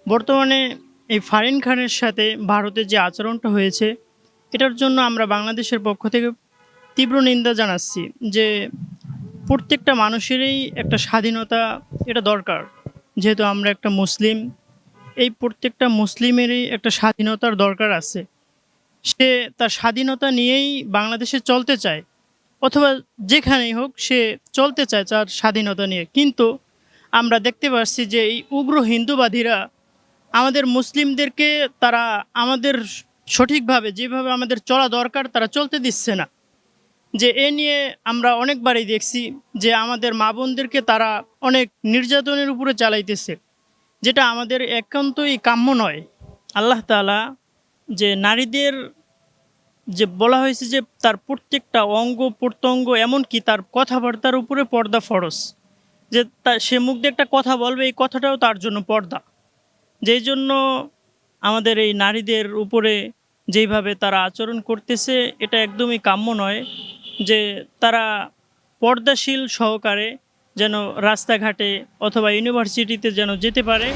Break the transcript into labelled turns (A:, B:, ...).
A: বর্তমানে এই ফারহিন খানের সাথে ভারতের যে আচরণটা হয়েছে, এটার জন্য আমরা বাংলাদেশের পক্ষ থেকে তীব্র নিন্দা জানাচ্ছি যে প্রত্যেকটা মানুষেরই একটা স্বাধীনতা এটা দরকার। যেহেতু আমরা একটা মুসলিম, এই প্রত্যেকটা মুসলিমেরই একটা স্বাধীনতার দরকার আছে। সে তার স্বাধীনতা নিয়েই বাংলাদেশে চলতে চায়, অথবা যেখানেই হোক সে চলতে চায় তার স্বাধীনতা নিয়ে। কিন্তু আমরা দেখতে পাচ্ছি যে এই উগ্র হিন্দুবাদীরা আমাদের মুসলিমদেরকে তারা আমাদের সঠিকভাবে যেভাবে আমাদের চলা দরকার তারা চলতে দিচ্ছে না। যে এ নিয়ে আমরা অনেকবারই দেখছি যে আমাদের মা বোনদেরকে তারা অনেক নির্যাতনের উপরে চালাইতেছে, যেটা আমাদের একান্তই কাম্য নয়। আল্লাহ তাআলা যে নারীদের যে বলা হয়েছে যে তার প্রত্যেকটা অঙ্গ প্রত্যঙ্গ, এমনকি তার কথাবার্তার উপরে পর্দা ফরজ, যে সে মুখ দিয়ে একটা কথা বলবে, এই কথাটাও তার জন্য পর্দা। যেই জন্য আমাদের এই নারীদের উপরে যেইভাবে তারা আচরণ করতেছে এটা একদমই কাম্য নয়। যে তারা পর্দাশীল সহকারে যেন রাস্তাঘাটে অথবা ইউনিভার্সিটিতে যেন যেতে পারে।